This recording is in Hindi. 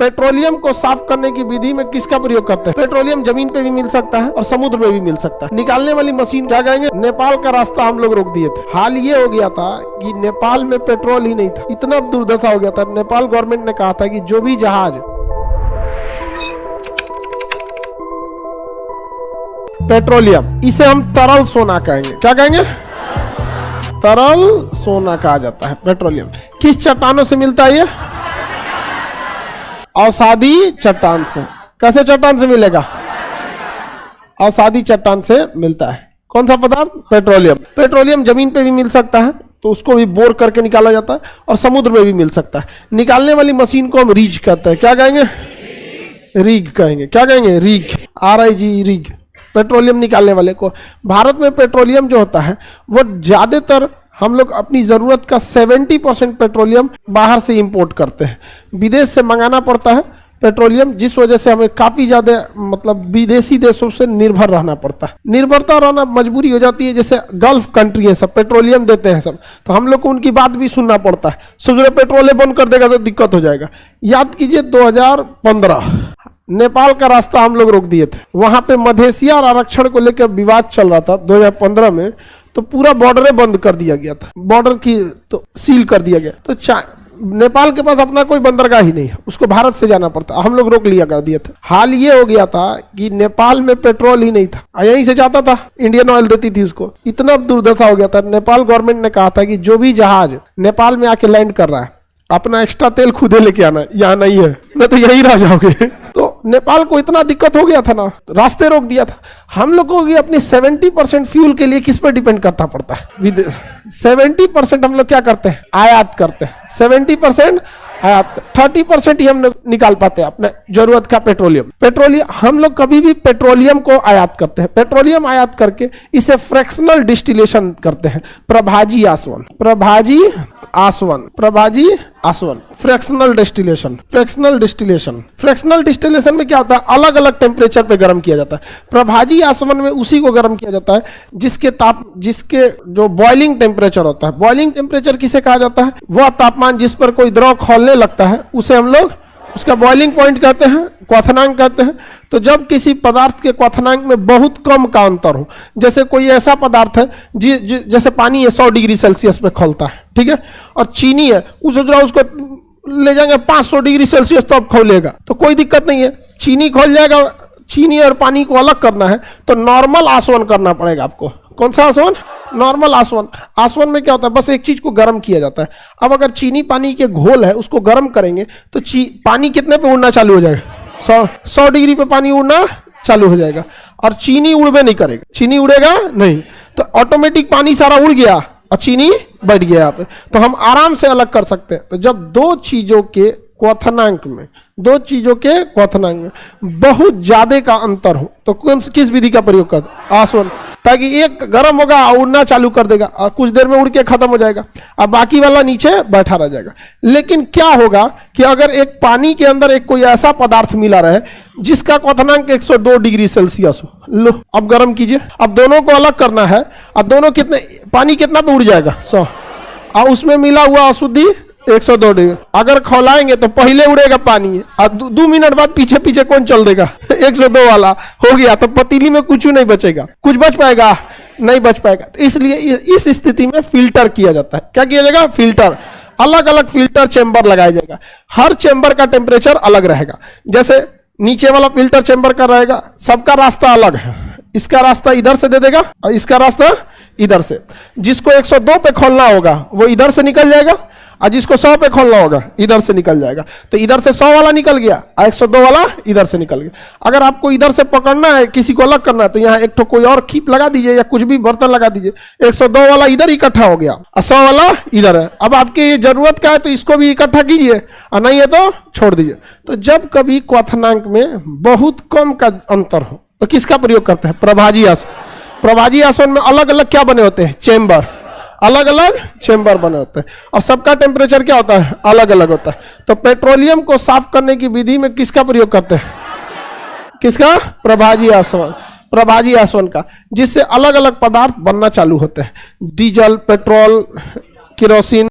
पेट्रोलियम को साफ करने की विधि में किसका प्रयोग करते हैं? पेट्रोलियम जमीन पे भी मिल सकता है और समुद्र में भी मिल सकता है। निकालने वाली मशीन क्या कहेंगे? नेपाल का रास्ता हम लोग रोक दिए थे। हाल ये हो गया था कि नेपाल में पेट्रोल ही नहीं था, इतना दुर्दशा हो गया था। नेपाल गवर्नमेंट ने कहा था कि जो भी जहाज पेट्रोलियम, इसे हम तरल सोना कहेंगे। क्या कहेंगे? तरल सोना कहा जाता है पेट्रोलियम। किस चट्टानों से मिलता है ये? अवसादी चट्टान से। कैसे चट्टान से मिलेगा? अवसादी चट्टान से मिलता है। कौन सा पदार्थ? पेट्रोलियम। पेट्रोलियम जमीन पे भी मिल सकता है, तो उसको भी बोर करके निकाला जाता है, और समुद्र में भी मिल सकता है। निकालने वाली मशीन को हम रीग कहते हैं। क्या कहेंगे? रीग कहेंगे। क्या कहेंगे? Rig, RIG, rig. पेट्रोलियम निकालने वाले को। भारत में पेट्रोलियम जो होता है वो ज्यादातर हम लोग अपनी जरूरत का 70% पेट्रोलियम बाहर से इंपोर्ट करते हैं, विदेश से मंगाना पड़ता है पेट्रोलियम, जिस वजह से हमें काफी ज्यादा मतलब विदेशी देशों से निर्भर रहना पड़ता है। निर्भरता रहना मजबूरी हो जाती है। जैसे गल्फ कंट्री है, सब पेट्रोलियम देते हैं सब, तो हम लोग को उनकी बात भी सुनना पड़ता है। सोच पेट्रोल बंद कर देगा तो दिक्कत हो जाएगा। याद कीजिए 2015 नेपाल का रास्ता हम लोग रोक दिए थे। वहां पे मधेसिया और आरक्षण को लेकर विवाद चल रहा था 2015 में, तो पूरा बॉर्डर बंद कर दिया गया था, बॉर्डर की तो सील कर दिया गया। तो नेपाल के पास अपना कोई बंदरगाह ही नहीं है, उसको भारत से जाना पड़ता, हम लोग रोक लिया कर दिए थे। हाल ये हो गया था कि नेपाल में पेट्रोल ही नहीं था, यहीं से जाता था, इंडियन ऑयल देती थी उसको। इतना दुर्दशा हो गया था। नेपाल गवर्नमेंट ने कहा था कि जो भी जहाज नेपाल में आके लैंड कर रहा है अपना एक्स्ट्रा तेल खुद ही लेके आना, यहाँ नहीं है, नहीं तो यही रह जाओगे। तो नेपाल को इतना दिक्कत हो गया था ना, रास्ते रोक दिया था। हम लोगों की अपनी 70% फ्यूल के लिए किस पर डिपेंड करता पड़ता है? 70% हम लोग क्या करते हैं? आयात करते हैं। 70% आयात, 30% ही हम निकाल पाते हैं अपने जरूरत का पेट्रोलियम। हम लोग कभी भी पेट्रोलियम को आयात करते हैं। पेट्रोलियम आयात करके इसे फ्रैक्शनल डिस्टिलेशन करते हैं। प्रभाजी आसवन, फ्रैक्शनल डिस्टिलेशन में क्या होता है? अलग अलग टेम्परेचर पे गर्म किया जाता है। प्रभाजी आसवन में उसी को गर्म किया जाता है जिसके जो बॉइलिंग टेम्परेचर होता है। बॉइलिंग टेम्परेचर किसे कहा जाता है? वह तापमान जिस पर कोई द्रव खौलने लगता है उसे हम लोग उसका बॉइलिंग पॉइंट कहते हैं, क्वथनांक कहते हैं। तो जब किसी पदार्थ के क्वथनांक में बहुत कम का अंतर हो, जैसे कोई ऐसा पदार्थ है जैसे पानी है 100 डिग्री सेल्सियस पे खौलता है, ठीक है, और चीनी है उसको ले जाएंगे 500 डिग्री सेल्सियस तो अब खौलेगा, तो कोई दिक्कत नहीं है, चीनी खौल जाएगा। चीनी और पानी को अलग करना है तो नॉर्मल आसवन करना पड़ेगा आपको। कौन सा आसवन? नॉर्मल आसवन। आसवन में क्या होता है? बस एक चीज को गर्म किया जाता है। अब अगर चीनी पानी के घोल है उसको गर्म करेंगे तो पानी कितने पे उड़ना चालू हो जाएगा? 100 डिग्री पे पानी उड़ना चालू हो जाएगा, और चीनी उड़बे नहीं करेगा। चीनी उड़ेगा नहीं, तो ऑटोमेटिक पानी सारा उड़ गया और चीनी बैठ गया यहाँ पे, तो हम आराम से अलग कर सकते हैं। तो जब दो चीजों के क्वथनांक में बहुत ज्यादा का अंतर हो तो किस विधि का प्रयोग करते हैं? आसवन। ताकि एक गर्म होगा और उड़ना चालू कर देगा और कुछ देर में उड़ के खत्म हो जाएगा, अब बाकी वाला नीचे बैठा रह जाएगा। लेकिन क्या होगा कि अगर एक पानी के अंदर एक कोई ऐसा पदार्थ मिला रहे जिसका क्वथनांक 102 डिग्री सेल्सियस हो, लो अब गर्म कीजिए, अब दोनों को अलग करना है। अब दोनों पानी कितना पे उड़ जाएगा? 100, और उसमें मिला हुआ अशुद्धि 102 डिग्री। अगर खौलाएंगे तो पहले उड़ेगा पानी, और 2 मिनट बाद पीछे पीछे कौन चल देगा? 102 वाला हो गया, तो पतीली में कुछ नहीं बचेगा। कुछ बच पाएगा? नहीं बच पाएगा। तो इसलिए इस स्थिति में फिल्टर किया जाता है। क्या किया जाएगा? फिल्टर। अलग अलग फिल्टर चेंबर लगाया जाएगा। हर चेंबर का टेम्परेचर अलग रहेगा। जैसे नीचे वाला फिल्टर चेंबर का रहेगा, सबका रास्ता अलग है। इसका रास्ता इधर से दे देगा और इसका रास्ता इधर से। जिसको 102 पे खोलना होगा वो इधर से निकल जाएगा, और जिसको 100 पे खोलना होगा इधर से निकल जाएगा। तो इधर से 100 वाला निकल गया और 102 वाला इधर से निकल गया। अगर आपको इधर से पकड़ना है, किसी को अलग करना है, तो यहाँ एक तो कोई और खीप लगा दीजिए या कुछ भी बर्तन लगा दीजिए। 102 वाला इधर इकट्ठा हो गया और 100 वाला इधर है। अब आपकी जरूरत का है तो इसको भी इकट्ठा कीजिए, और नहीं है तो छोड़ दीजिए। तो जब कभी क्वथनांक में बहुत कम का अंतर हो तो किसका प्रयोग करते हैं? प्रभाजी आसन। प्रभाजी आसन में अलग अलग क्या बने होते हैं? चेंबर। अलग अलग चेंबर बने होते हैं, और सबका टेम्परेचर क्या होता है? अलग अलग होता है। तो पेट्रोलियम को साफ करने की विधि में किसका प्रयोग करते हैं? किसका? प्रभाजी आसवन का, जिससे अलग अलग पदार्थ बनना चालू होते हैं। Diesel, petrol, kerosene.